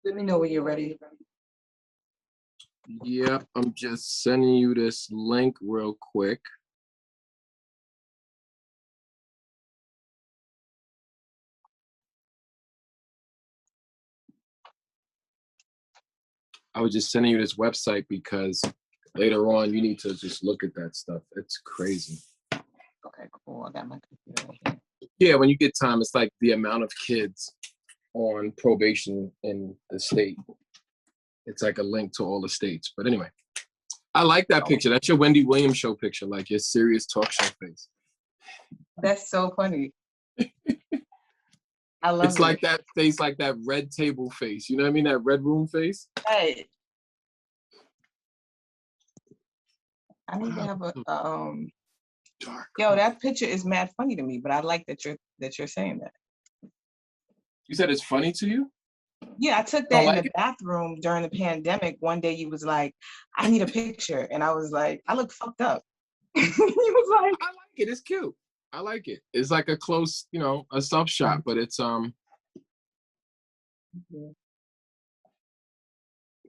Let me know when you're ready. Yep, I'm just sending you this link real quick. I was just sending you this website because later on you need to just look at that stuff. It's crazy. Okay, cool. I got my computer right here. Yeah, when you get time, it's like the amount of kids on probation in the state. It's like a link to all the states. But anyway, I like that picture. That's your Wendy Williams show picture, like your serious talk show face. That's so funny. I love it. It's like that face, like that red table face. You know what I mean? That red room face. Right. I need to have a dark. Yo, that picture is mad funny to me, but I like that you're saying that. You said it's funny to you? Yeah, I took that in the bathroom during the pandemic. One day you was like, I need a picture. And I was like, I look fucked up. He was like, I like it. It's cute. I like it. It's like a close, you know, a self shot, but it's God,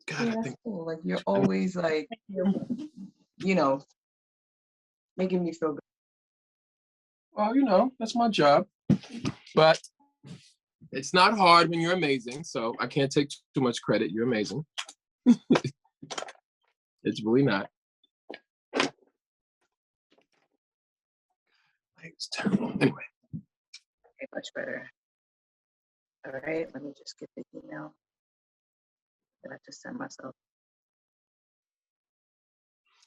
yeah, I think cool. Like you're always like, you know, making me feel good. Well, you know, that's my job. But it's not hard when you're amazing, so I can't take too much credit. You're amazing. It's really not. It's terrible. Anyway. Okay, much better. All right, let me just get the email that I just sent myself.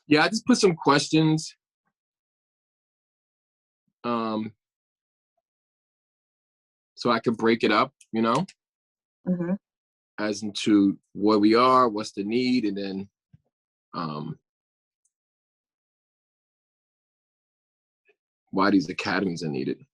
Yeah, I just put some questions. So I could break it up, you know, as into where we are, what's the need, and then why these academies are needed.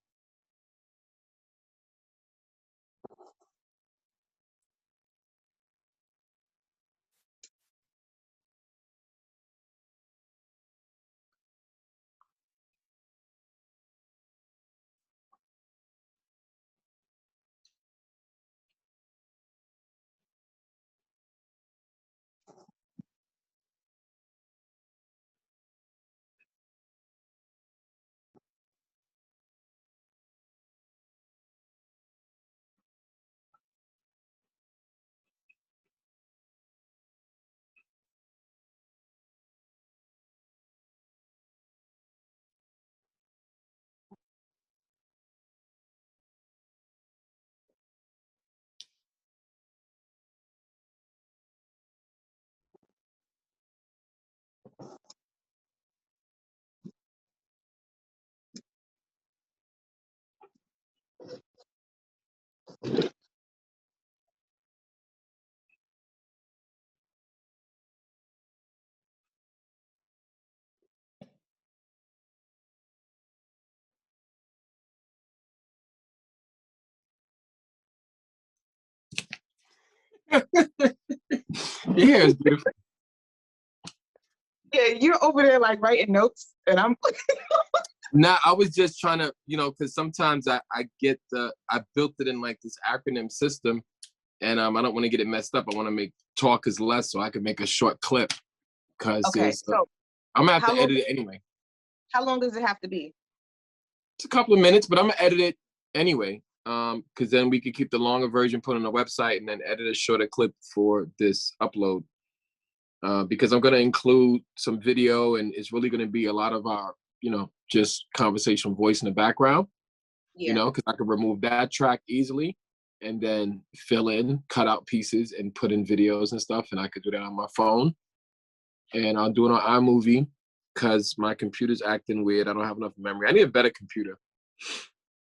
Yeah, it's beautiful. Yeah, you're over there like writing notes, and I'm. Nah, I was just trying to, you know, because sometimes I built it in like this acronym system, and I don't want to get it messed up. I want to make talk is less, so I can make a short clip. Because so I'm gonna have to edit it anyway. How long does it have to be? It's a couple of minutes, but I'm gonna edit it anyway. Because then we could keep the longer version put on the website, and then edit a shorter clip for this upload. Because I'm gonna include some video, and it's really gonna be a lot of our, you know, just conversational voice in the background. Yeah. You know, because I could remove that track easily and then fill in, cut out pieces and put in videos and stuff. And I could do that on my phone. And I'll do it on iMovie because my computer's acting weird. I don't have enough memory. I need a better computer.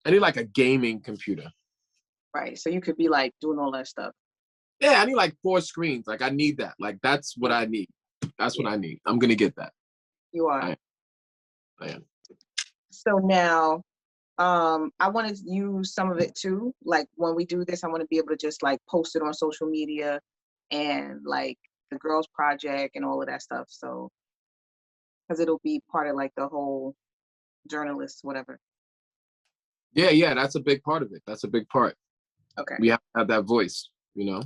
I need like a gaming computer. Right. So you could be like doing all that stuff. Yeah, I need like 4 screens. Like I need that. Like that's what I need. That's what I need. I'm gonna get that. You are. I am. So now, I want to use some of it too. Like when we do this, I want to be able to just like post it on social media and like the Girls Project and all of that stuff. So, because it'll be part of like the whole journalist, whatever. Yeah, that's a big part of it. That's a big part. Okay. We have to have that voice, you know?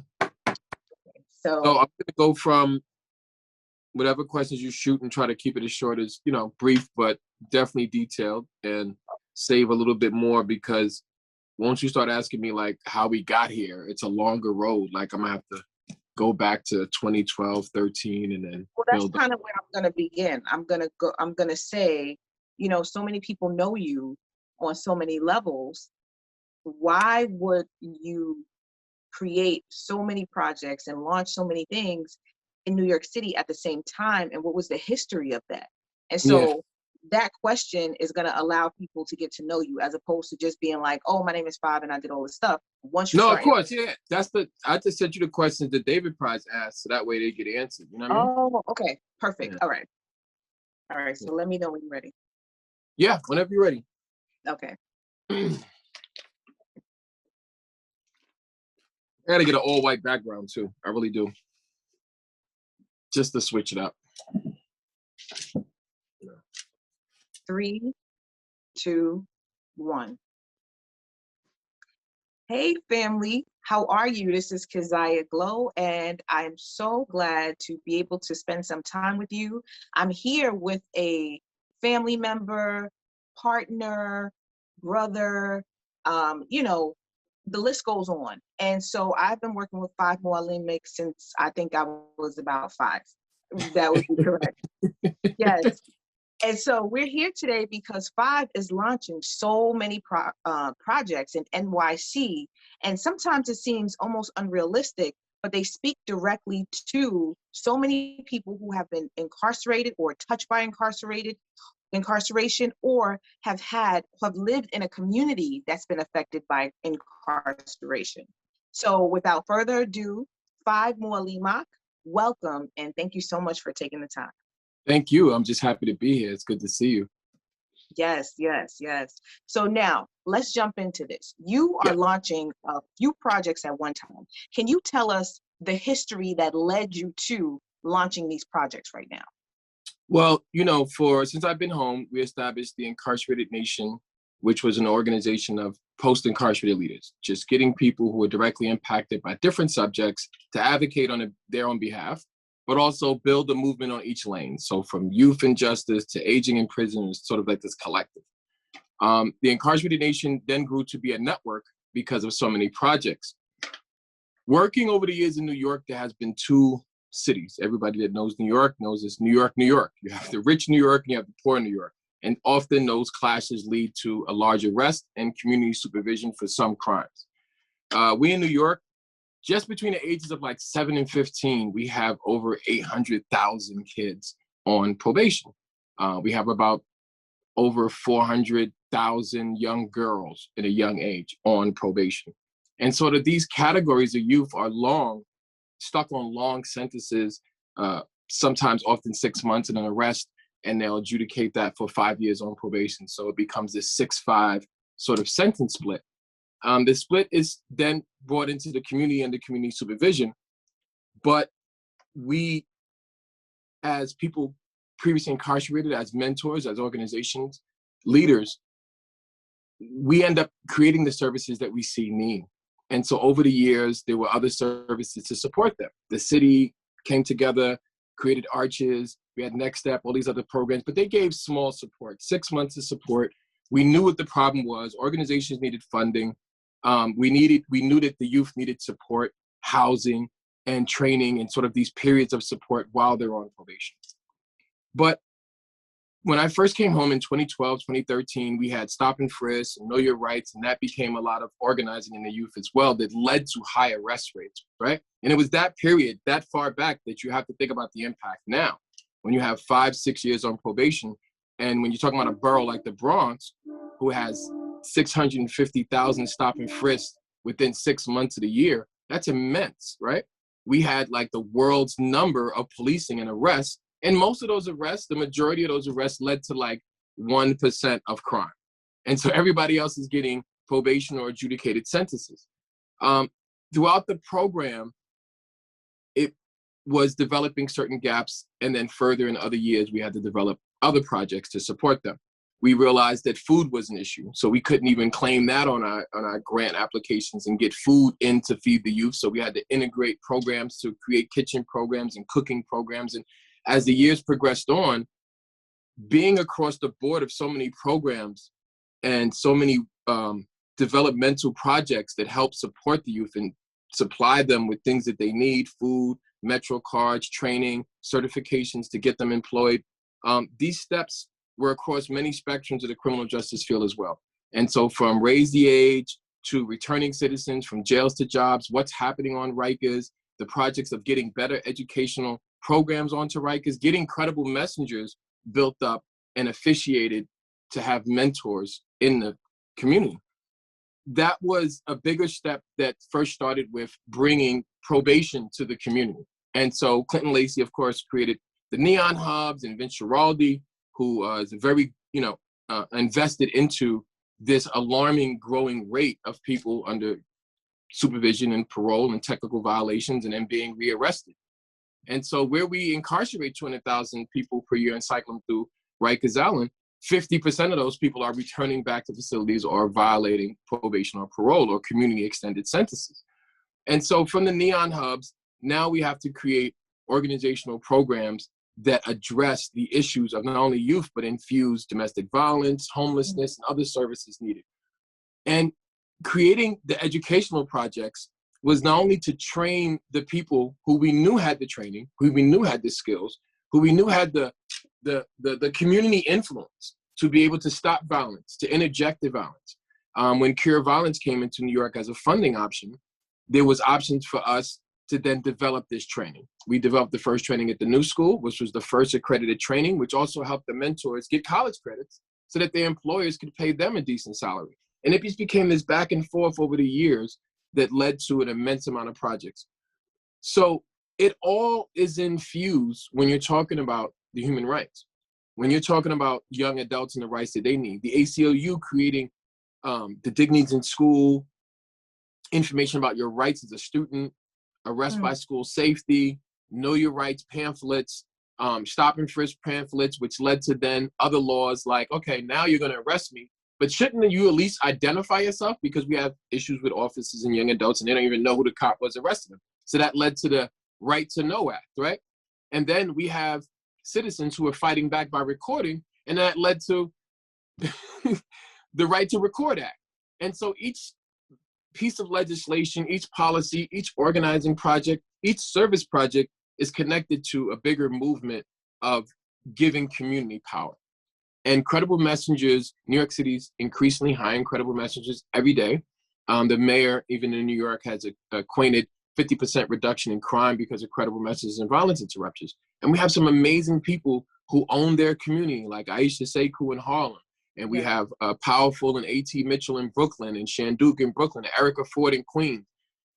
So I'm So, gonna go from whatever questions you shoot and try to keep it as short as, brief, but definitely detailed, and save a little bit more, because once you start asking me like how we got here, it's a longer road. Like I'm gonna have to go back to 2012, 13, and then well, that's build up. kind of where I'm going to begin. I'm going to say, so many people know you on so many levels. Why would you create so many projects and launch so many things in New York City at the same time? And what was the history of that? And Yeah. so that question is going to allow people to get to know you, as opposed to just being like, oh, my name is Five and I did all this stuff. Once you No, of start, course, yeah. I just sent you the questions that David Price asked, so that way they get answered. You know what I mean? oh, okay, perfect. Yeah. All right. All right. So let me know when you're ready. Yeah, whenever you're ready. Okay. I gotta get an all white background too. I really do. Just to switch it up. 3, 2, 1. Hey, family. How are you? This is Keziah Glow, and I'm so glad to be able to spend some time with you. I'm here with a family member, partner, brother, the list goes on. And so I've been working with Five Mualimic since I think I was about 5. That would be correct. Yes. And so we're here today because Five is launching so many projects in NYC, and sometimes it seems almost unrealistic, but they speak directly to so many people who have been incarcerated or touched by incarceration, or have lived in a community that's been affected by incarceration. So without further ado, Five Mualimak, welcome, and thank you so much for taking the time. Thank you. I'm just happy to be here. It's good to see you. Yes, yes, yes. So now let's jump into this. You are Yeah. launching a few projects at one time. Can you tell us the history that led you to launching these projects right now? Well, since I've been home, we established the Incarcerated Nation, which was an organization of post-incarcerated leaders, just getting people who are directly impacted by different subjects to advocate on their own behalf, but also build a movement on each lane. So from youth injustice to aging in prison, it's sort of like this collective. The Incarcerated Nation then grew to be a network because of so many projects. Working over the years in New York, there has been 2 cities. Everybody that knows New York knows it's New York, New York. You have the rich New York and you have the poor New York. And often those clashes lead to a large arrest and community supervision for some crimes. We in New York, just between the ages of like 7 and 15, we have over 800,000 kids on probation. We have about over 400,000 young girls at a young age on probation. And so that these categories of youth are stuck on long sentences, sometimes often 6 months in an arrest, and they'll adjudicate that for 5 years on probation. So it becomes this 6-5 sort of sentence split. The split is then brought into the community and the community supervision. But we, as people previously incarcerated, as mentors, as organizations, leaders, we end up creating the services that we see need. And so over the years, there were other services to support them. The city came together, created Arches, we had Next Step, all these other programs, but they gave small support, 6 months of support. We knew what the problem was. Organizations needed funding. We knew that the youth needed support, housing, and training, and sort of these periods of support while they're on probation. But when I first came home in 2012, 2013, we had Stop and Frisk and Know Your Rights, and that became a lot of organizing in the youth as well that led to high arrest rates, right? And it was that period, that far back, that you have to think about the impact now. When you have 5, 6 years on probation, and when you're talking about a borough like the Bronx, who has 650,000 stop and frisk within 6 months of the year, that's immense, right? We had like the world's number of policing and arrests, and most of those arrests, the majority of those arrests led to like 1% of crime. And so everybody else is getting probation or adjudicated sentences. Throughout the program, it was developing certain gaps, and then further in other years, we had to develop other projects to support them. we realized that food was an issue. So we couldn't even claim that on our grant applications and get food in to feed the youth. So we had to integrate programs to create kitchen programs and cooking programs. And as the years progressed on, being across the board of so many programs and so many developmental projects that help support the youth and supply them with things that they need, food, Metro cards, training, certifications to get them employed. These steps were across many spectrums of the criminal justice field as well. And so from raise the age to returning citizens, from jails to jobs, what's happening on Rikers, the projects of getting better educational programs onto Rikers, getting credible messengers built up and officiated to have mentors in the community. That was a bigger step that first started with bringing probation to the community. And so Clinton Lacey, of course, created the Neon Hubs, and Vince Giraldi, who is very, invested into this alarming growing rate of people under supervision and parole and technical violations and then being rearrested. And so where we incarcerate 200,000 people per year and cycle them through Rikers Island, 50% of those people are returning back to facilities or violating probation or parole or community extended sentences. And so from the Neon Hubs, now we have to create organizational programs that address the issues of not only youth, but infuse domestic violence, homelessness, and other services needed. And creating the educational projects was not only to train the people who we knew had the training, who we knew had the skills, who we knew had the community influence to be able to stop violence, to interject the violence. When Cure Violence came into New York as a funding option, there was options for us to then develop this training. We developed the first training at the New School, which was the first accredited training, which also helped the mentors get college credits so that their employers could pay them a decent salary. And it just became this back and forth over the years that led to an immense amount of projects. So it all is infused when you're talking about the human rights, when you're talking about young adults and the rights that they need. The ACLU creating the Dignities in School, information about your rights as a student, arrest by school safety, know your rights pamphlets, stop and frisk pamphlets, which led to then other laws like, okay, now you're going to arrest me, but shouldn't you at least identify yourself? Because we have issues with officers and young adults and they don't even know who the cop was arresting them. So that led to the Right to Know Act, right? And then we have citizens who are fighting back by recording, and that led to the Right to Record Act. And so each piece of legislation, each policy, each organizing project, each service project is connected to a bigger movement of giving community power. And credible messengers, New York City's increasingly hiring credible messengers every day. The mayor, even in New York, has acquainted 50% reduction in crime because of credible messages and violence interrupters. And we have some amazing people who own their community, like Aisha Sekou in Harlem. And we have Powerful and A.T. Mitchell in Brooklyn, and Shanduke in Brooklyn, Erica Ford in Queens.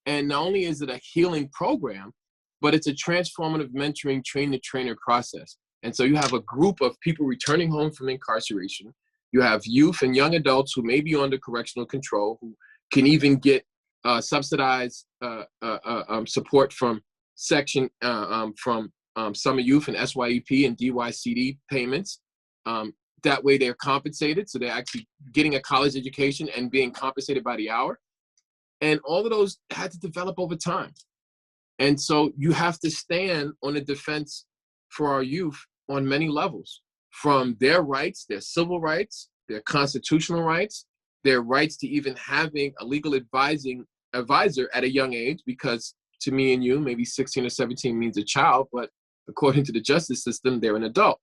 And not only is it a healing program, but it's a transformative mentoring train-the-trainer process. And so you have a group of people returning home from incarceration. You have youth and young adults who may be under correctional control, who can even get subsidized support from section from Summer Youth and SYEP and DYCD payments. That way they're compensated, so they're actually getting a college education and being compensated by the hour. And all of those had to develop over time. And so you have to stand on the defense for our youth on many levels, from their rights, their civil rights, their constitutional rights, their rights to even having a legal advisor at a young age, because to me and you, maybe 16 or 17 means a child, but according to the justice system, they're an adult.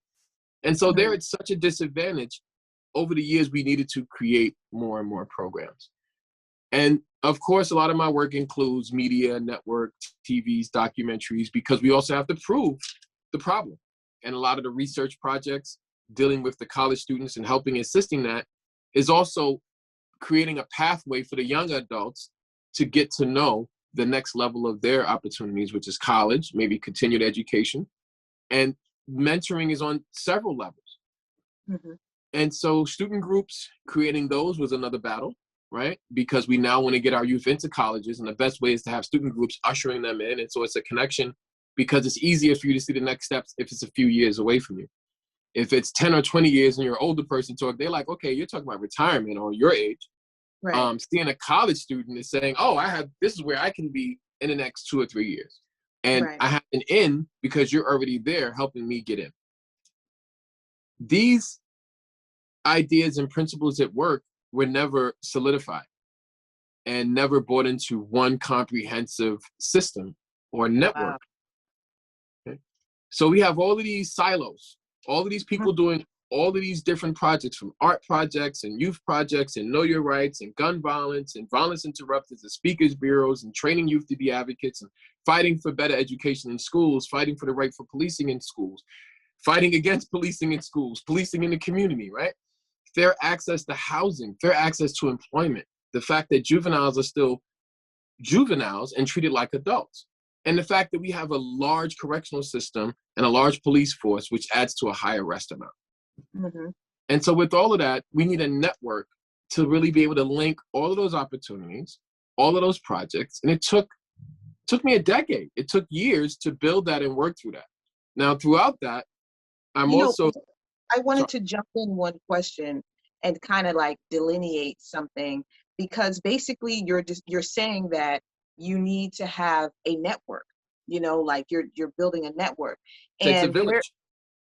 And so they're at such a disadvantage. Over the years, we needed to create more and more programs. And of course, a lot of my work includes media, network, TVs, documentaries, because we also have to prove the problem. And a lot of the research projects dealing with the college students and helping assisting that is also creating a pathway for the young adults to get to know the next level of their opportunities, which is college, maybe continued education. And mentoring is on several levels. And so student groups, creating those was another battle, right? Because we now want to get our youth into colleges, and the best way is to have student groups ushering them in. And so it's a connection, because it's easier for you to see the next steps if it's a few years away from you. If it's 10 or 20 years and you're an older person talk, they're like, okay, you're talking about retirement or your age. Right. Seeing a college student is saying, oh, this is where I can be in the next 2 or 3 years. And Right. I have an in because you're already there helping me get in. These ideas and principles at work were never solidified and never brought into one comprehensive system or network. Wow. Okay? So we have all of these silos, all of these people doing all of these different projects, from art projects and youth projects and know your rights and gun violence and violence interrupters and speakers bureaus and training youth to be advocates and fighting for better education in schools, fighting for the right for policing in schools, fighting against policing in schools, policing in the community, right? Fair access to housing, fair access to employment, the fact that juveniles are still juveniles and treated like adults, and the fact that we have a large correctional system and a large police force, which adds to a high arrest amount. Mm-hmm. And so with all of that, we need a network to really be able to link all of those opportunities, all of those projects. And it took me a decade. It took years to build that and work through that. Now, throughout that, I wanted to jump in one question and kind of like delineate something, because basically you're saying that you need to have a network, like you're building a network. Takes a And village.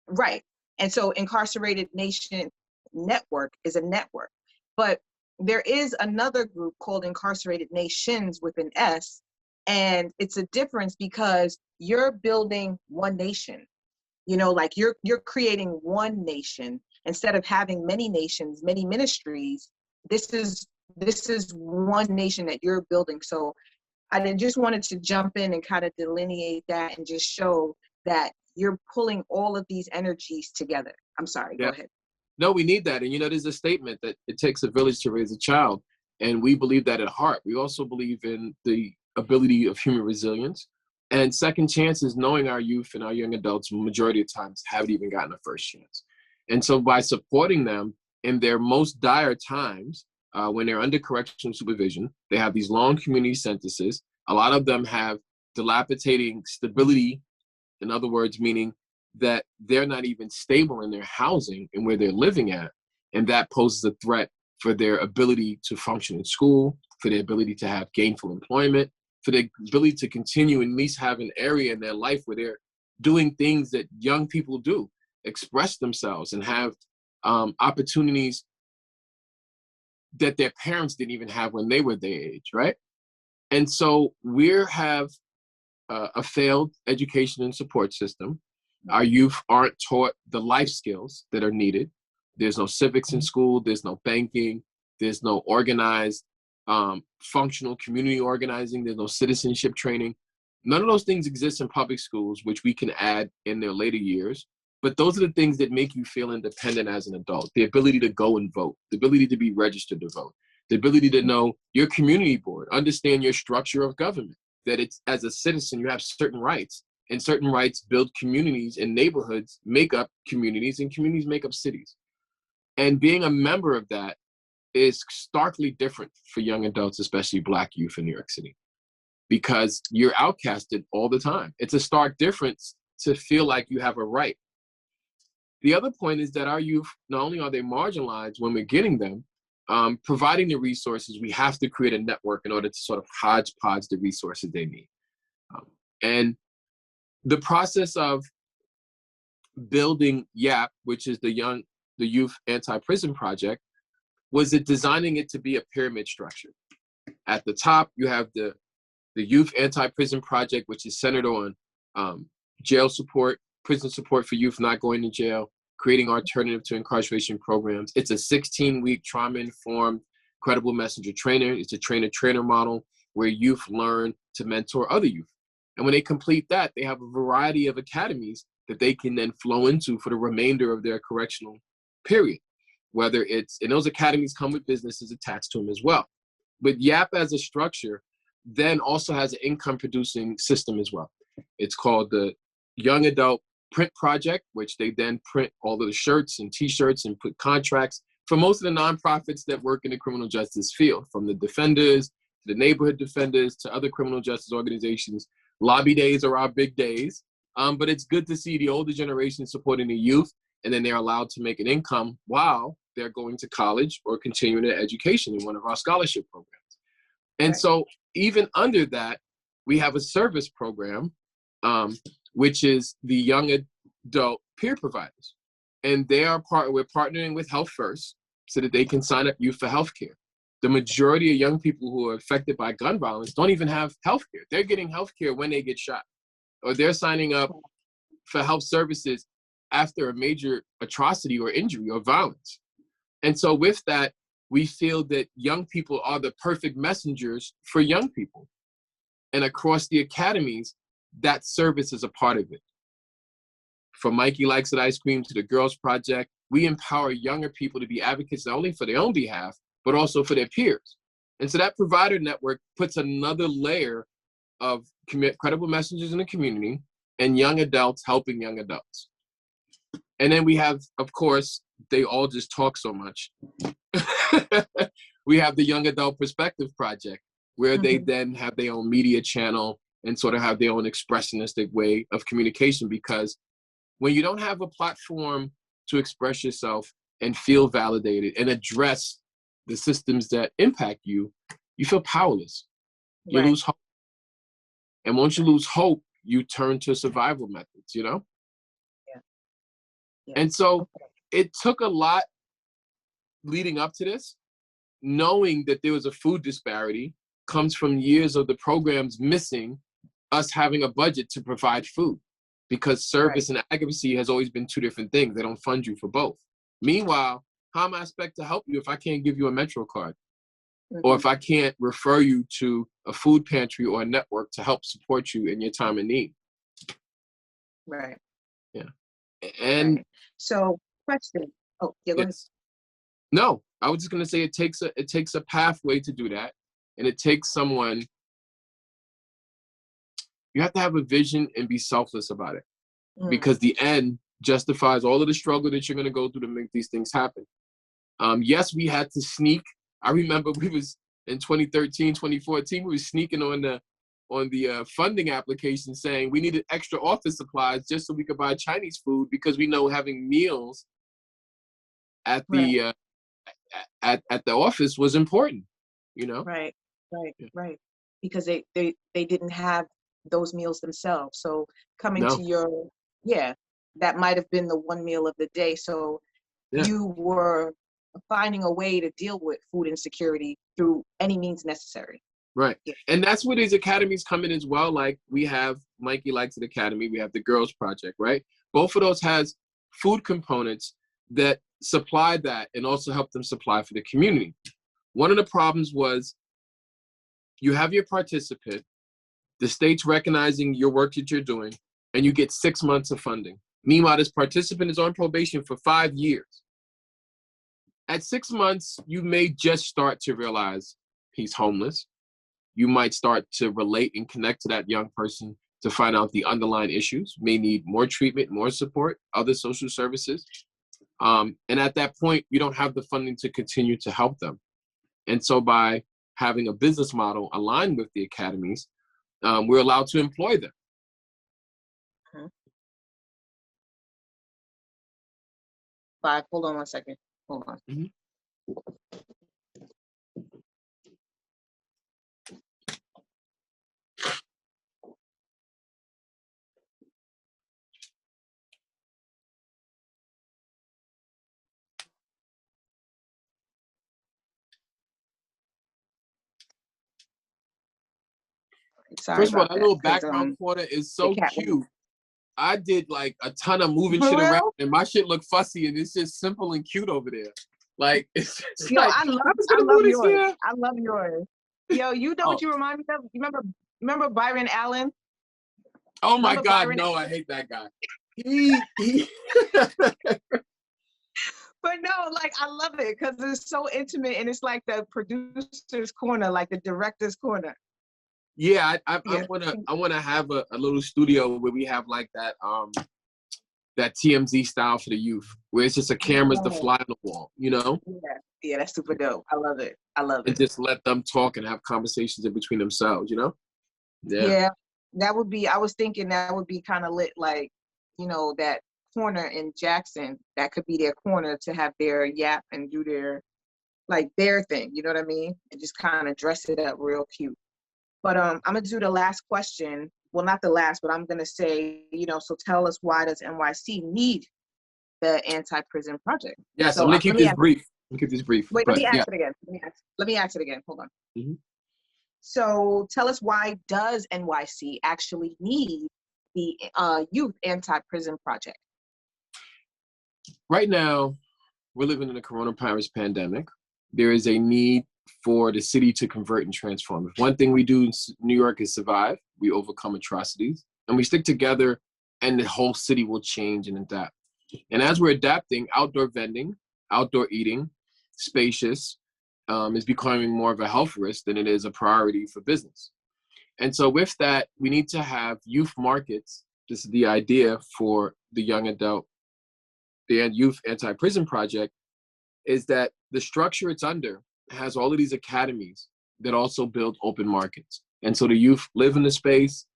right. And so Incarcerated Nation Network is a network. But there is another group called Incarcerated Nations with an S. And it's a difference because you're building one nation. Like you're creating one nation instead of having many nations, many ministries. This is one nation that you're building. So I just wanted to jump in and kind of delineate that and just show that you're pulling all of these energies together. I'm sorry, Yeah. Go ahead. No, we need that. And, there's a statement that it takes a village to raise a child. And we believe that at heart. We also believe in the ability of human resilience and second chances, knowing our youth and our young adults, majority of times, haven't even gotten a first chance. And so by supporting them in their most dire times, when they're under correctional supervision, they have these long community sentences. A lot of them have dilapidating stability. In other words, meaning that they're not even stable in their housing and where they're living at. And that poses a threat for their ability to function in school, for their ability to have gainful employment, for their ability to continue and at least have an area in their life where they're doing things that young people do, express themselves and have opportunities that their parents didn't even have when they were their age, right? And so we have a failed education and support system. Our youth aren't taught the life skills that are needed. There's no civics in school. There's no banking. There's no organized, functional community organizing. There's no citizenship training. None of those things exist in public schools, which we can add in their later years. But those are the things that make you feel independent as an adult. The ability to go and vote, the ability to be registered to vote, the ability to know your community board, understand your structure of government, that it's as a citizen, you have certain rights, and certain rights build communities, and neighborhoods make up communities, and communities make up cities. And being a member of that is starkly different for young adults, especially Black youth in New York City, because you're outcasted all the time. It's a stark difference to feel like you have a right. The other point is that our youth, not only are they marginalized when we're getting them, providing the resources, we have to create a network in order to sort of hodgepodge the resources they need. And the process of building YAP, which is the Youth Anti-Prison Project, was it designing it to be a pyramid structure. At the top, you have the Youth Anti-Prison Project, which is centered on jail support, prison support for youth not going to jail, creating alternative to incarceration programs. It's a 16-week trauma-informed, credible messenger trainer. It's a trainer-trainer model where youth learn to mentor other youth. And when they complete that, they have a variety of academies that they can then flow into for the remainder of their correctional period. And those academies come with businesses attached to them as well. But YAP as a structure then also has an income-producing system as well. It's called the Young Adult Print Project, which they then print all of the shirts and T-shirts and put contracts for most of the nonprofits that work in the criminal justice field, from the defenders to the neighborhood defenders to other criminal justice organizations. Lobby days are our big days, but it's good to see the older generation supporting the youth and then they're allowed to make an income while they're going to college or continuing their education in one of our scholarship programs. And so even under that, we have a service program, which is the young adult peer providers. And we're partnering with Health First so that they can sign up youth for healthcare. The majority of young people who are affected by gun violence don't even have healthcare. They're getting healthcare when they get shot, or they're signing up for health services after a major atrocity or injury or violence. And so with that, we feel that young people are the perfect messengers for young people. And across the academies, that service is a part of it. From Mikey Likes It Ice Cream to the Girls Project, we empower younger people to be advocates not only for their own behalf, but also for their peers. And so that provider network puts another layer of credible messengers in the community and young adults helping young adults. And then we have, of course, they all just talk so much. We have the Young Adult Perspective Project, where they then have their own media channel and sort of have their own expressionistic way of communication, because when you don't have a platform to express yourself and feel validated and address the systems that impact you, you feel powerless. You lose hope. And once you lose hope, you turn to survival methods, you know? And so it took a lot leading up to this. Knowing that there was a food disparity comes from years of the programs missing us having a budget to provide food, because service and advocacy has always been two different things. They don't fund you for both. Meanwhile, how am I expect to help you if I can't give you a Metro card? Or if I can't refer you to a food pantry or a network to help support you in your time of need? Right. Yeah. And so question. Oh, yeah, go ahead. No, I was just gonna say it takes a pathway to do that. And it takes someone, you have to have a vision and be selfless about it. Because the end justifies all of the struggle that you're gonna go through to make these things happen. Yes, we had to sneak. I remember we was in 2013, 2014, we were sneaking on the funding application saying we needed extra office supplies just so we could buy Chinese food, because we know having meals at the at the office was important, you know? Right. Because they didn't have those meals themselves. So coming to your, that might have been the one meal of the day. So you were finding a way to deal with food insecurity through any means necessary. Right. And that's where these academies come in as well. Like we have Mikey Likes It Academy, we have the Girls Project, right? Both of those has food components that supply that and also help them supply for the community. One of the problems was you have your participant, the state's recognizing your work that you're doing, and you get 6 months of funding. Meanwhile, this participant is on probation for 5 years. At 6 months, you may just start to realize he's homeless. You might start to relate and connect to that young person to find out the underlying issues, may need more treatment, more support, other social services. And at that point, you don't have the funding to continue to help them. And so by having a business model aligned with the academies, we're allowed to employ them. Hold on one second. Hold on. Sorry First of all, about that little background corner is so cute. I did like a ton of moving shit around, and my shit look fussy, and it's just simple and cute over there. Like it's like, I love yours. Here. I love yours. Yo, you know what you remind me of? You remember Byron Allen? Oh my God, no, I hate that guy. But no, like I love it because it's so intimate, and it's like the producer's corner, like the director's corner. Yeah, I wanna have a little studio where we have like that that TMZ style for the youth, where it's just a cameras to fly on the wall, you know? Yeah, that's super dope. I love it. And just let them talk and have conversations in between themselves, you know? Yeah, that would be. I was thinking that would be kind of lit, like, you know, that corner in Jackson that could be their corner to have their yap and do their, like, their thing, you know what I mean? And just kind of dress it up real cute. But I'm gonna do the last question. Well, not the last, but I'm gonna say, so tell us, why does NYC need the anti-prison project? Yes, I'm So gonna keep let me this ask, brief. Let me keep this brief. wait, let But me yeah. ask it again. Let me ask it again. Hold on. Mhm. So tell us, why does NYC actually need the youth anti-prison project? Right now, we're living in a coronavirus pandemic. There is a need for the city to convert and transform. If one thing we do in New York is survive, we overcome atrocities, and we stick together, and the whole city will change and adapt. And as we're adapting, outdoor vending, outdoor eating, spacious, is becoming more of a health risk than it is a priority for business. And so with that, we need to have youth markets. This is the idea for the young adult, the youth anti-prison project, is that the structure it's under has all of these academies that also build open markets. And so the youth live in the space,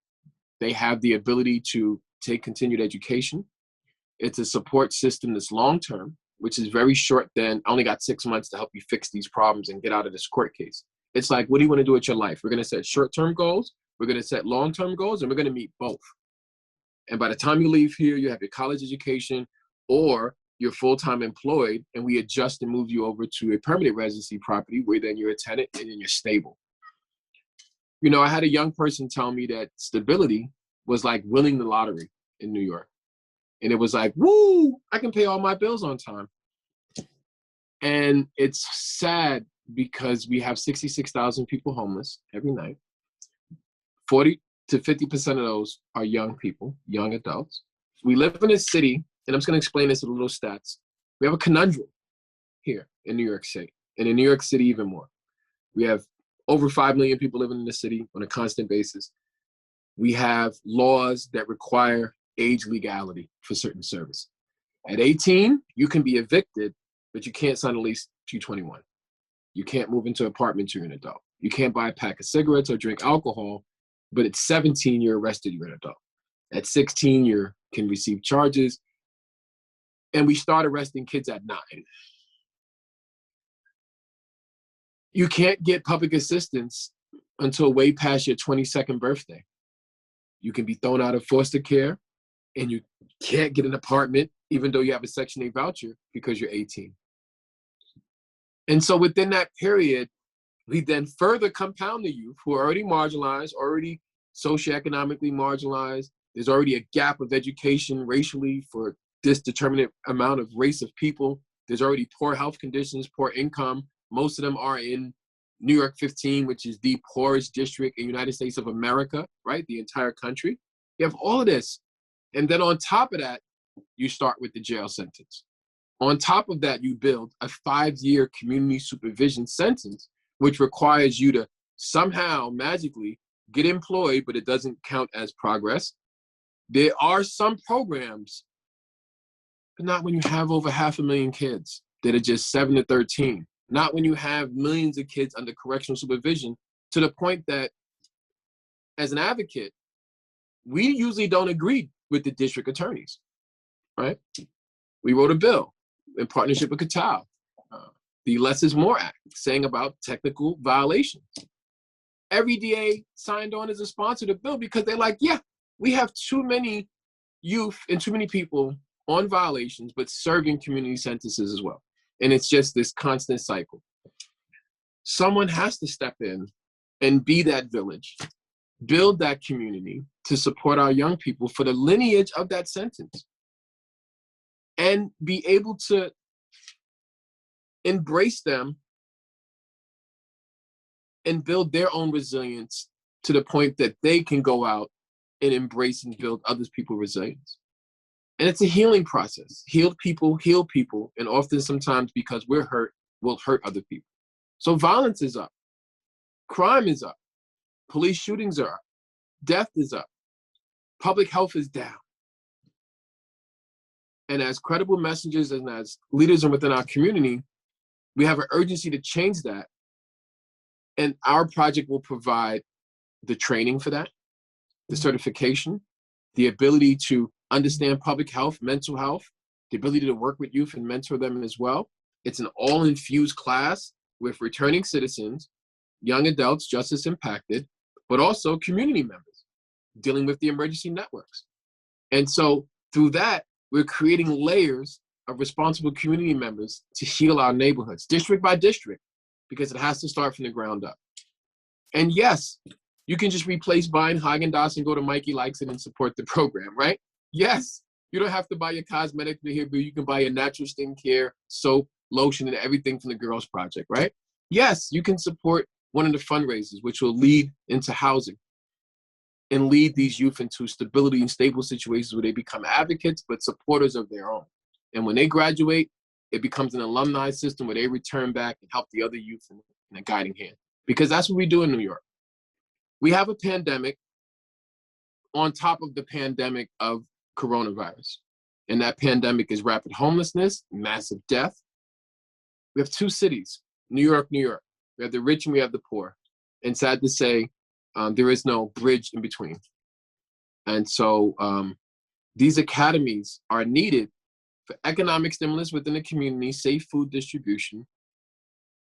they have the ability to take continued education. It's a support system that's long-term, which is very short than, I only got 6 months to help you fix these problems and get out of this court case. It's like, what do you want to do with your life? We're going to set short-term goals, we're going to set long-term goals, and we're going to meet both. And by the time you leave here, you have your college education, or you're full-time employed, and we adjust and move you over to a permanent residency property where then you're a tenant and then you're stable. I had a young person tell me that stability was like winning the lottery in New York. And it was like, woo, I can pay all my bills on time. And it's sad because we have 66,000 people homeless every night. 40 to 50% of those are young people, young adults. We live in a city, and I'm just going to explain this in little stats. We have a conundrum here in New York City, and in New York City even more. We have over 5 million people living in the city on a constant basis. We have laws that require age legality for certain service. At 18, you can be evicted, but you can't sign a lease till you're 21. You can't move into an apartment till you're an adult. You can't buy a pack of cigarettes or drink alcohol, but at 17, you're arrested, you're an adult. At 16, you can receive charges. And we start arresting kids at 9. You can't get public assistance until way past your 22nd birthday. You can be thrown out of foster care, and you can't get an apartment even though you have a Section 8 voucher because you're 18. And so within that period, we then further compound the youth who are already marginalized, already socioeconomically marginalized. There's already a gap of education racially for this determinate amount of race of people. There's already poor health conditions, poor income. Most of them are in New York 15, which is the poorest district in the United States of America, right? The entire country. You have all of this. And then on top of that, you start with the jail sentence. On top of that, you build a 5-year community supervision sentence, which requires you to somehow magically get employed, but it doesn't count as progress. There are some programs, but not when you have over 500,000 kids that are just 7 to 13. Not when you have millions of kids under correctional supervision, to the point that as an advocate, we usually don't agree with the district attorneys, right? We wrote a bill in partnership with Catal, the Less is More Act, saying about technical violations. Every DA signed on as a sponsor to the bill because they're like, yeah, we have too many youth and too many people on violations, but serving community sentences as well. And it's just this constant cycle. Someone has to step in and be that village, build that community to support our young people for the lineage of that sentence, and be able to embrace them and build their own resilience to the point that they can go out and embrace and build other people's resilience. And it's a healing process. Heal people, and often sometimes because we're hurt, we'll hurt other people. So violence is up, crime is up, police shootings are up, death is up, public health is down. And as credible messengers and as leaders within our community, we have an urgency to change that. And our project will provide the training for that, the certification, the ability to understand public health, mental health, the ability to work with youth and mentor them as well. It's an all-infused class with returning citizens, young adults, justice impacted, but also community members dealing with the emergency networks. And so through that, we're creating layers of responsible community members to heal our neighborhoods, district by district, because it has to start from the ground up. And yes, you can just replace buying Haagen-Dazs and go to Mikey Likes It and support the program, right? Yes, you don't have to buy your cosmetic here, but you can buy your natural skincare, soap, lotion, and everything from the Girls Project, right? Yes, you can support one of the fundraisers, which will lead into housing and lead these youth into stability and stable situations where they become advocates, but supporters of their own. And when they graduate, it becomes an alumni system where they return back and help the other youth in a guiding hand. Because that's what we do in New York. We have a pandemic on top of the pandemic of coronavirus. And that pandemic is rapid homelessness, massive death. We have two cities, New York, New York. We have the rich and we have the poor. And sad to say, there is no bridge in between. And so these academies are needed for economic stimulus within the community, safe food distribution.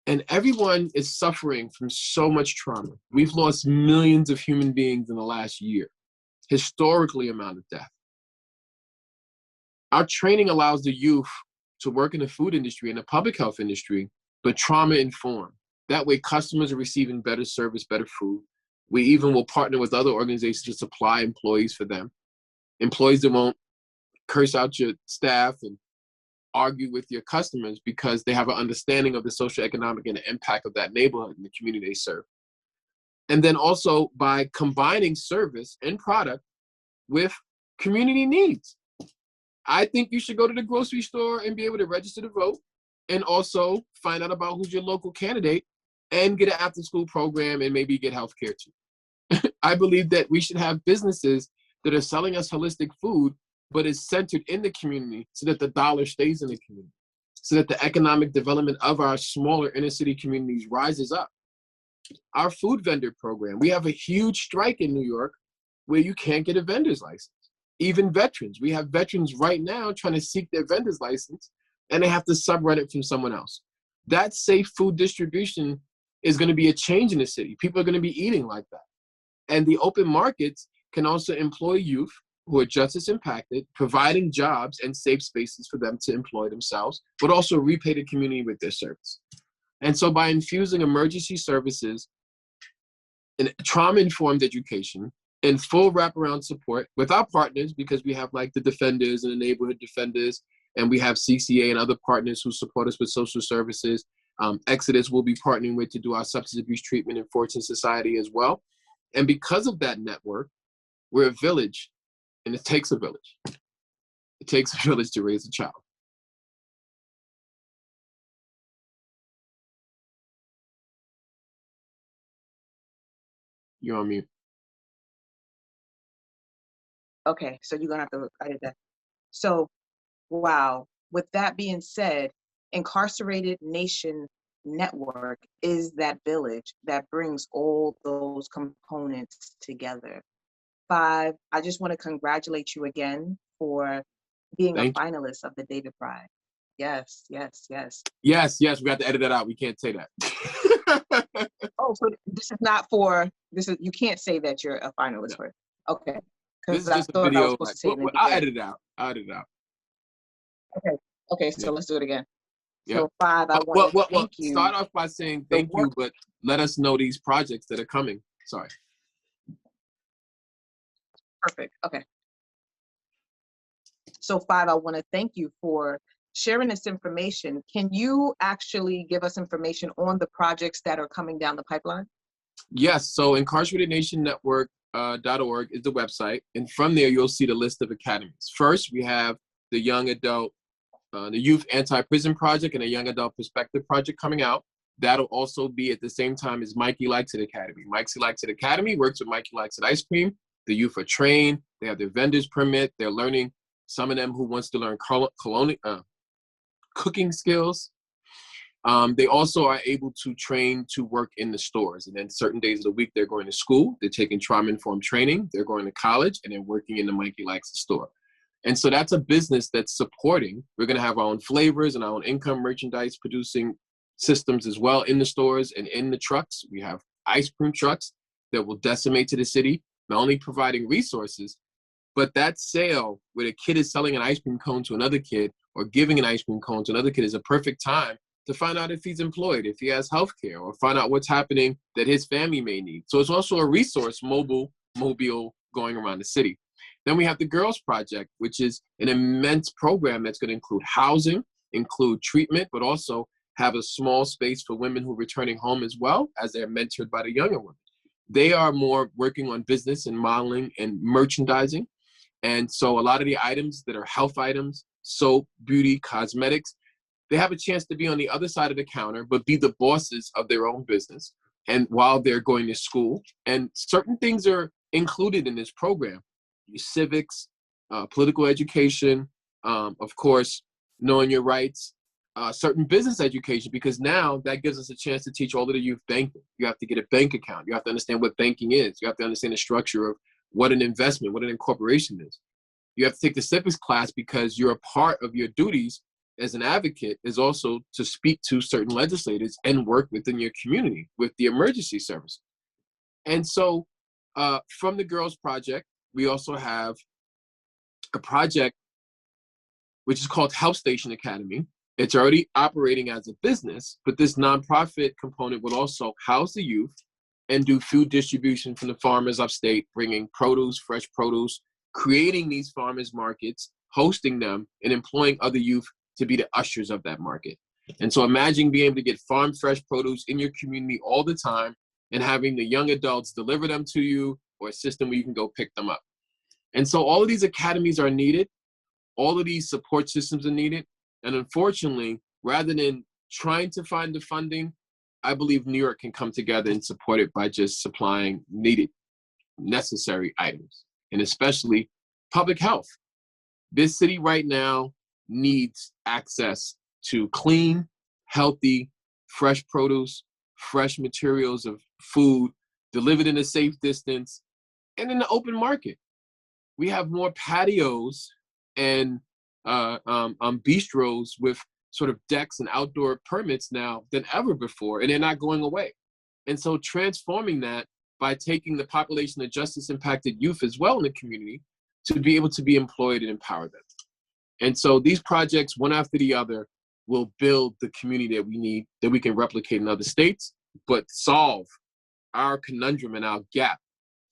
And everyone is suffering from so much trauma. We've lost millions of human beings in the last year, historically amount of death. Our training allows the youth to work in the food industry and the public health industry, but trauma informed. That way customers are receiving better service, better food. We even will partner with other organizations to supply employees for them. Employees that won't curse out your staff and argue with your customers because they have an understanding of the socioeconomic and the impact of that neighborhood and the community they serve. And then also by combining service and product with community needs. I think you should go to the grocery store and be able to register to vote and also find out about who's your local candidate and get an after school program and maybe get health care too. I believe that we should have businesses that are selling us holistic food, but is centered in the community so that the dollar stays in the community, so that the economic development of our smaller inner city communities rises up. Our food vendor program, we have a huge strike in New York where you can't get a vendor's license. Even veterans, we have veterans right now trying to seek their vendor's license and they have to subrun it from someone else. That safe food distribution is going to be a change in the city. People are going to be eating like that. And the open markets can also employ youth who are just as impacted, providing jobs and safe spaces for them to employ themselves, but also repay the community with their service. And so by infusing emergency services and trauma-informed education and full wraparound support with our partners, because we have like the defenders and the neighborhood defenders, and we have CCA and other partners who support us with social services. Exodus will be partnering with to do our substance abuse treatment in Fortune Society as well. And because of that network, we're a village, and it takes a village. It takes a village to raise a child. You're on mute. Okay, so you're gonna have to edit that. So, wow. With that being said, Incarcerated Nation Network is that village that brings all those components together. 5, I just want to congratulate you again for being a finalist of the David Prize. Yes, yes, yes. Yes, yes, we got to edit that out. We can't say that. Oh, so this is not for, this is, you can't say that you're a finalist for it. Okay. This is just a video. I'll edit it out. I'll edit it out. Okay. Okay, so let's do it again. So 5, I want to thank you. Start off by saying thank you, but let us know these projects that are coming. Sorry. Perfect. Okay. So 5, I want to thank you for sharing this information. Can you actually give us information on the projects that are coming down the pipeline? Yes. So incarceratednationnetwork.org is the website. And from there, you'll see the list of academies. First, we have the Young Adult, the Youth Anti-Prison Project and a Young Adult Perspective Project coming out. That'll also be at the same time as Mikey Likes It Academy. Mikey Likes It Academy works with Mikey Likes It Ice Cream. The youth are trained. They have their vendor's permit. They're learning, some of them who wants to learn cooking skills. They also are able to train to work in the stores. And then certain days of the week, they're going to school. They're taking trauma-informed training. They're going to college, and they're working in the Mikey Likes It store. And so that's a business that's supporting. We're going to have our own flavors and our own income merchandise producing systems as well in the stores and in the trucks. We have ice cream trucks that will decimate to the city, not only providing resources, but that sale where a kid is selling an ice cream cone to another kid or giving an ice cream cone to another kid is a perfect time to find out if he's employed, if he has health care, or find out what's happening that his family may need. So it's also a resource, mobile going around the city. Then we have the Girls Project, which is an immense program that's going to include housing, include treatment, but also have a small space for women who are returning home as well as they're mentored by the younger women. They are more working on business and modeling and merchandising. And so a lot of the items that are health items, soap, beauty, cosmetics, they have a chance to be on the other side of the counter, but be the bosses of their own business. And while they're going to school, and certain things are included in this program, civics, political education, of course, knowing your rights, certain business education, because now that gives us a chance to teach all of the youth banking. You have to get a bank account. You have to understand what banking is. You have to understand the structure of what an investment, what an incorporation is. You have to take the civics class because you're a part of your duties as an advocate is also to speak to certain legislators and work within your community with the emergency service. And so from the Girls Project, we also have a project which is called Help Station Academy. It's already operating as a business, but this nonprofit component will also house the youth and do food distribution from the farmers upstate, bringing produce, fresh produce, creating these farmers markets, hosting them, and employing other youth to be the ushers of that market. And so imagine being able to get farm fresh produce in your community all the time and having the young adults deliver them to you or a system where you can go pick them up. And so all of these academies are needed. All of these support systems are needed. And unfortunately, rather than trying to find the funding, I believe New York can come together and support it by just supplying needed, necessary items, and especially public health. This city right now needs access to clean, healthy, fresh produce, fresh materials of food, delivered in a safe distance, and in the open market. We have more patios and bistros with sort of decks and outdoor permits now than ever before, and they're not going away. And so transforming that by taking the population of justice impacted youth as well in the community to be able to be employed and empower them. And so these projects, one after the other, will build the community that we need, that we can replicate in other states, but solve our conundrum and our gap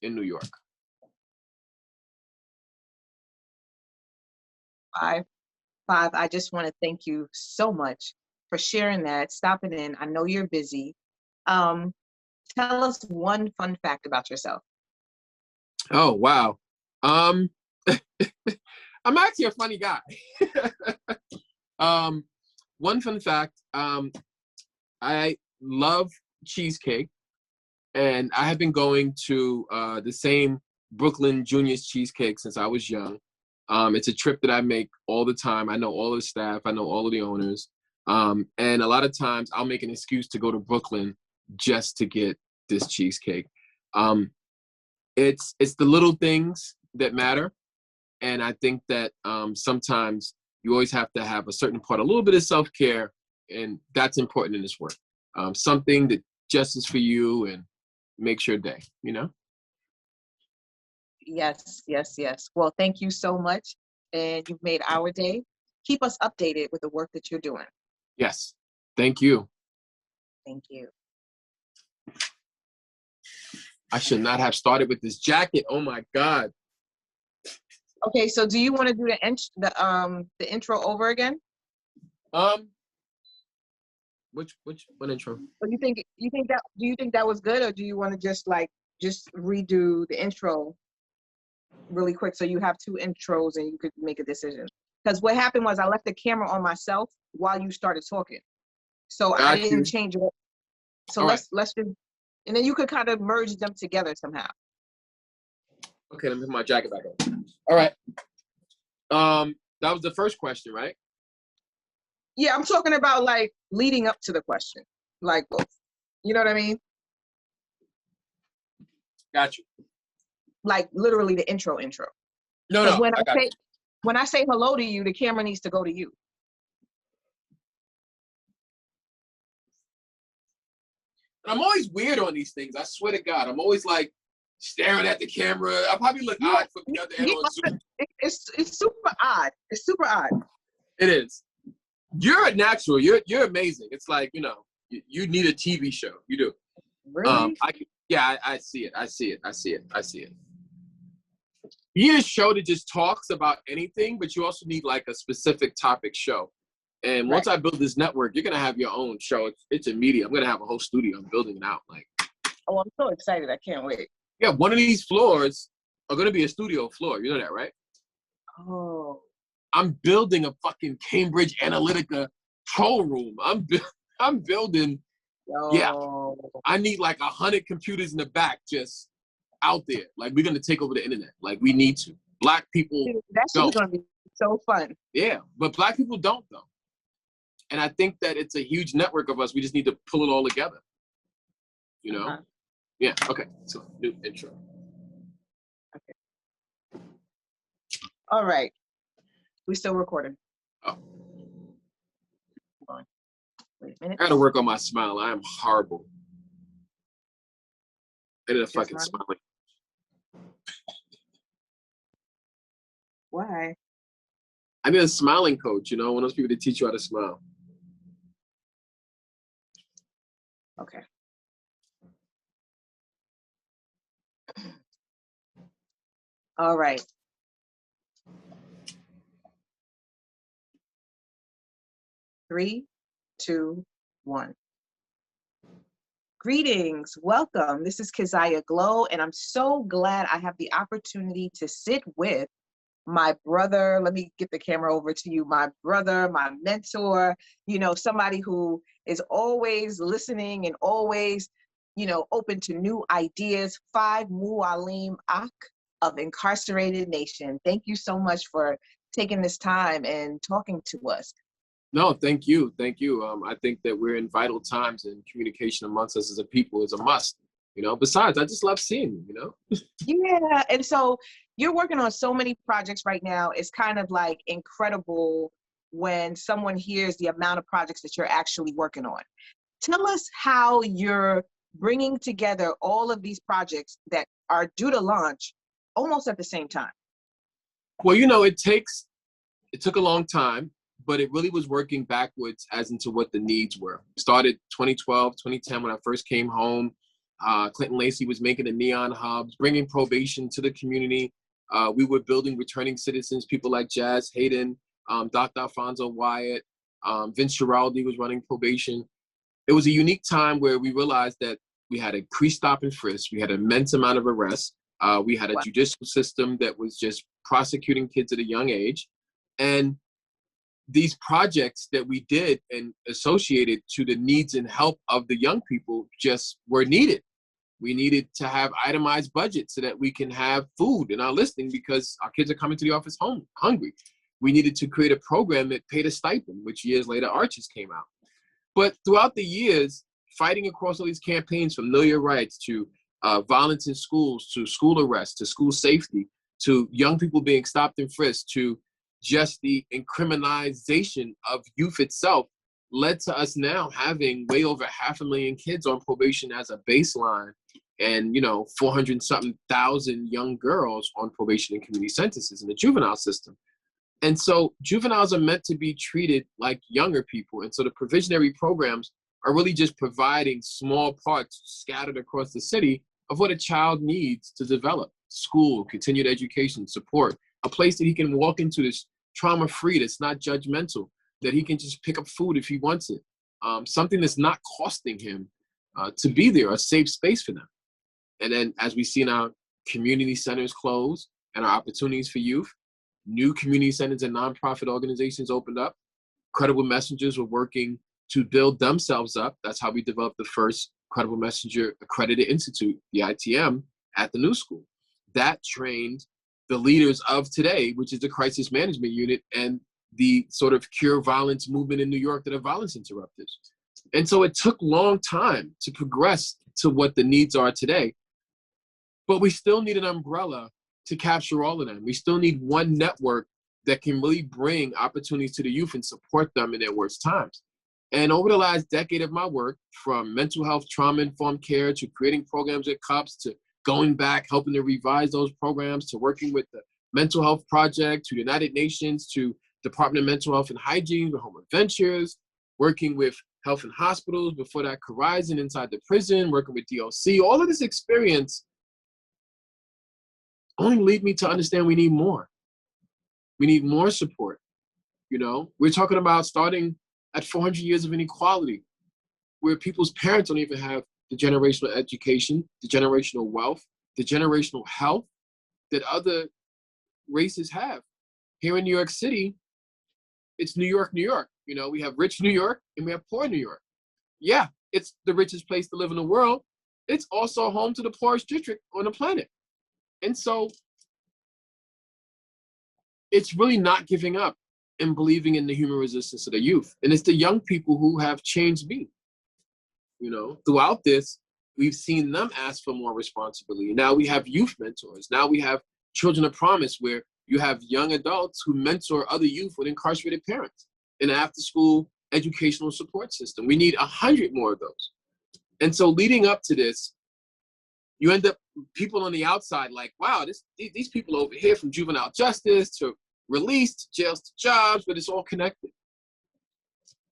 in New York. I just want to thank you so much for sharing that, stopping in. I know you're busy. Tell us one fun fact about yourself. Oh, wow. I'm actually a funny guy. One fun fact, I love cheesecake, and I have been going to the same Brooklyn Junior's Cheesecake since I was young. It's a trip that I make all the time. I know all the staff. I know all of the owners. And a lot of times I'll make an excuse to go to Brooklyn just to get this cheesecake. It's the little things that matter. And I think that sometimes you always have to have a certain part, a little bit of self-care, and that's important in this work. Something that just is for you and makes your day, you know? Yes, yes, yes. Well, thank you so much. And you've made our day. Keep us updated with the work that you're doing. Yes. Thank you. Thank you. I should not have started with this jacket. Oh my God. Okay, so do you want to do the intro over again? What intro? Or do you think that was good, or do you want to just redo the intro really quick so you have two intros and you could make a decision? Because what happened was I left the camera on myself while you started talking, so I didn't change it. So let's do, and then you could kind of merge them together somehow. Okay, let me put my jacket back on. All right. That was the first question, right? Yeah, I'm talking about like leading up to the question, like, you know what I mean? Got you. Like literally the intro. No, When I got you. When I say hello to you, the camera needs to go to you. And I'm always weird on these things. I swear to God, I'm always like staring at the camera. I probably look odd from the other end on Zoom. It's super odd. It's super odd. It is. You're a natural. You're amazing. It's like, you know, you need a TV show. You do. Really? I see it. I see it. You need a show that just talks about anything, but you also need like a specific topic show. And once I build this network, you're gonna have your own show. It's immediate. I'm gonna have a whole studio. I'm building it out. Like, oh, I'm so excited. I can't wait. yeah, one of these floors are gonna be a studio floor. You know that, right? Oh. I'm building a fucking Cambridge Analytica control room. I'm building. Yo. Yeah, I need like 100 computers in the back just out there. Like, we're gonna take over the internet. Like, we need to. Black people That shit is don't. gonna be so fun. Yeah, but Black people don't though. And I think that it's a huge network of us. We just need to pull it all together. You know? Yeah. Okay. So new intro. Okay. All right. We still recording. Oh. Hold on. Wait a minute. I gotta work on my smile. I am horrible. I did a fucking smiling. Why? I need a smiling coach, you know, one of those people that teach you how to smile. Okay. All right. Three, two, one. Greetings, welcome. This is Keziah Glow, and I'm so glad I have the opportunity to sit with my brother. Let me get the camera over to you. My brother, my mentor, you know, somebody who is always listening and always, you know, open to new ideas. Five Mualim Ak of Incarcerated Nation. Thank you so much for taking this time and talking to us. No, thank you. Thank you. I think that we're in vital times, and communication amongst us as a people is a must. You know, besides, I just love seeing you, you know? Yeah, and so you're working on so many projects right now. It's kind of like incredible when someone hears the amount of projects that you're actually working on. Tell us how you're bringing together all of these projects that are due to launch almost at the same time. Well, you know, it took a long time, but it really was working backwards as into what the needs were. Started 2012, 2010 when I first came home. Clinton Lacey was making the neon hubs, bringing probation to the community. We were building returning citizens, people like Jazz Hayden, Dr. Alfonso Wyatt, Vince Giraldi was running probation. It was a unique time where we realized that we had a pre-stop and frisk. We had an immense amount of arrests. We had a judicial system that was just prosecuting kids at a young age. And these projects that we did and associated to the needs and help of the young people just were needed. We needed to have itemized budgets so that we can have food in our listing because our kids are coming to the office hungry. We needed to create a program that paid a stipend, which years later Arches came out. But throughout the years, fighting across all these campaigns from Know Your Rights to violence in schools, to school arrests, to school safety, to young people being stopped and frisked, to just the incriminalization of youth itself led to us now having way over 500,000 kids on probation as a baseline and, you know, 400-something thousand young girls on probation and community sentences in the juvenile system. And so juveniles are meant to be treated like younger people. And so the provisionary programs are really just providing small parts scattered across the city of what a child needs to develop: school, continued education, support, a place that he can walk into that's trauma-free, that's not judgmental, that he can just pick up food if he wants it, something that's not costing him to be there, a safe space for them. And then as we see now community centers close and our opportunities for youth, new community centers and nonprofit organizations opened up. Credible Messengers were working to build themselves up. That's how we developed the first Credible Messenger Accredited Institute, the ITM, at the New School. That trained the leaders of today, which is the Crisis Management Unit and the sort of Cure Violence movement in New York that are violence interrupters. And so it took a long time to progress to what the needs are today. But we still need an umbrella to capture all of them. We still need one network that can really bring opportunities to the youth and support them in their worst times. And over the last decade of my work, from mental health, trauma-informed care, to creating programs at CUPS, to going back, helping to revise those programs, to working with the Mental Health Project, to United Nations, to Department of Mental Health and Hygiene, with Home Adventures, working with health and hospitals, before that, Horizon inside the prison, working with DOC, all of this experience only lead me to understand we need more. We need more support. You know, we're talking about starting at 400 years of inequality, where people's parents don't even have the generational education, the generational wealth, the generational health that other races have. Here in New York City, it's New York, New York. You know, we have rich New York and we have poor New York. Yeah, it's the richest place to live in the world. It's also home to the poorest district on the planet. And so it's really not giving up and believing in the human resistance of the youth. And it's the young people who have changed me. You know, throughout this, we've seen them ask for more responsibility. Now we have youth mentors. Now we have Children of Promise, where you have young adults who mentor other youth with incarcerated parents in an after-school educational support system. We need 100 more of those. And so leading up to this, you end up people on the outside like, wow, these people over here, from juvenile justice to release to jails to jobs, but it's all connected.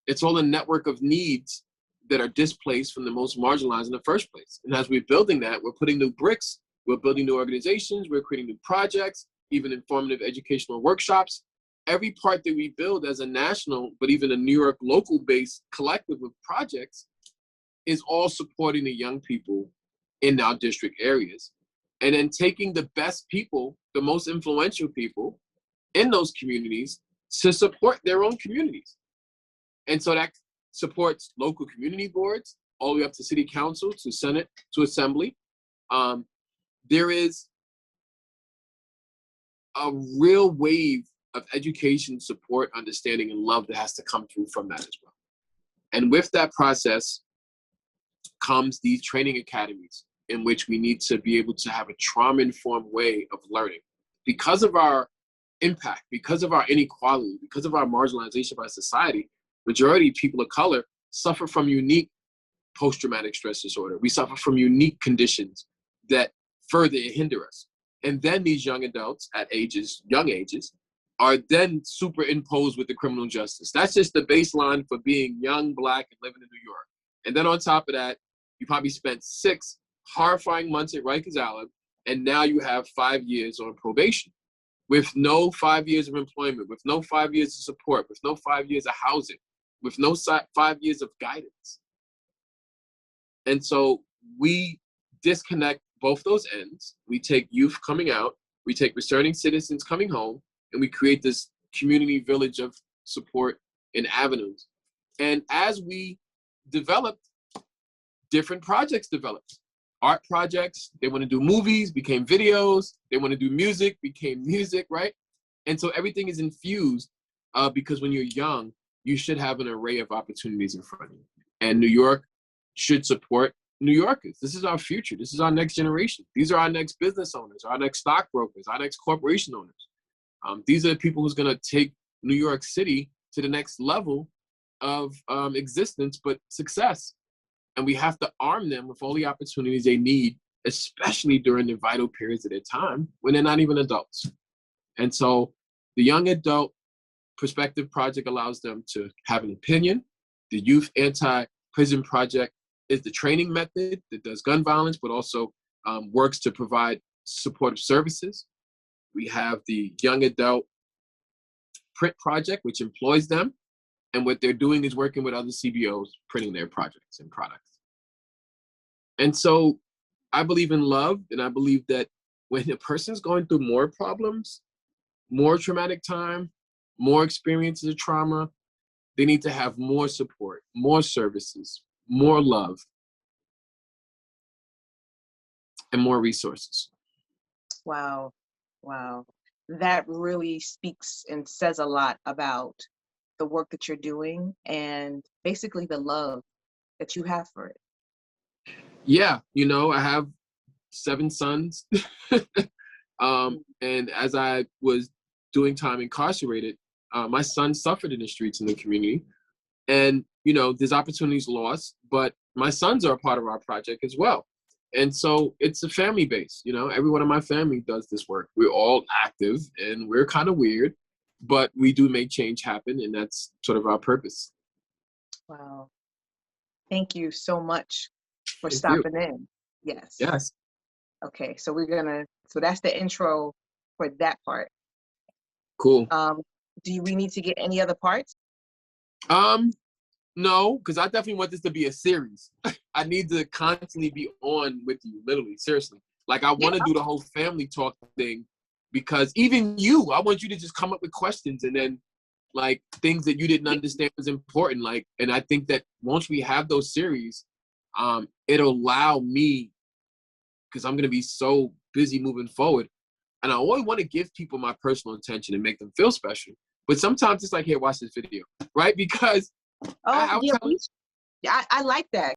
It's all a network of needs that are displaced from the most marginalized in the first place. And as we're building that, we're putting new bricks, we're building new organizations, we're creating new projects, even informative educational workshops. Every part that we build as a national, but even a New York local-based collective of projects, is all supporting the young people in our district areas. And then taking the best people, the most influential people in those communities to support their own communities. And so that supports local community boards, all the way up to city council, to Senate, to assembly. There is a real wave of education, support, understanding, and love that has to come through from that as well. And with that process comes these training academies, in which we need to be able to have a trauma-informed way of learning. Because of our impact, because of our inequality, because of our marginalization by society, majority of people of color suffer from unique post-traumatic stress disorder. We suffer from unique conditions that further hinder us. And then these young adults at young ages, are then superimposed with the criminal justice. That's just the baseline for being young, Black, and living in New York. And then on top of that, you probably spent 6 horrifying months at Rikers Island, and now you have 5 years on probation, with no 5 years of employment, with no 5 years of support, with no 5 years of housing, with no 5 years of guidance. And so we disconnect both those ends. We take youth coming out, we take returning citizens coming home, and we create this community village of support and avenues. And as we developed, different projects developed. Art projects, they want to do movies, became videos. They want to do music, became music, right? And so everything is infused because when you're young, you should have an array of opportunities in front of you. And New York should support New Yorkers. This is our future. This is our next generation. These are our next business owners, our next stockbrokers, our next corporation owners. These are the people who's going to take New York City to the next level of existence, but success. And we have to arm them with all the opportunities they need, especially during the vital periods of their time when they're not even adults. And so the Young Adult Perspective Project allows them to have an opinion. The Youth Anti-Prison Project is the training method that does gun violence, but also works to provide supportive services. We have the Young Adult Print Project, which employs them. And what they're doing is working with other CBOs, printing their projects and products. And so I believe in love, and I believe that when a person's going through more problems, more traumatic time, more experiences of trauma, they need to have more support, more services, more love, and more resources. Wow. Wow. That really speaks and says a lot about the work that you're doing and basically the love that you have for it. Yeah, you know, I have 7 sons. And as I was doing time incarcerated, my son suffered in the streets in the community. And, you know, there's opportunities lost, but my sons are a part of our project as well. And so it's a family base, you know, everyone in my family does this work. We're all active and we're kind of weird, but we do make change happen. And that's sort of our purpose. Wow. Thank you so much for Thank you. stopping in. Yes. Yes. Okay. So so that's the intro for that part. Cool. We need to get any other parts? No, because I definitely want this to be a series. I need to constantly be on with you, literally, seriously. Like, I want to do the whole family talk thing, because even you, I want you to just come up with questions and then, like, things that you didn't understand was important. Like, and I think that once we have those series, it'll allow me, because I'm going to be so busy moving forward, and I always want to give people my personal attention and make them feel special. But sometimes it's like, here, watch this video, right? Because I like that.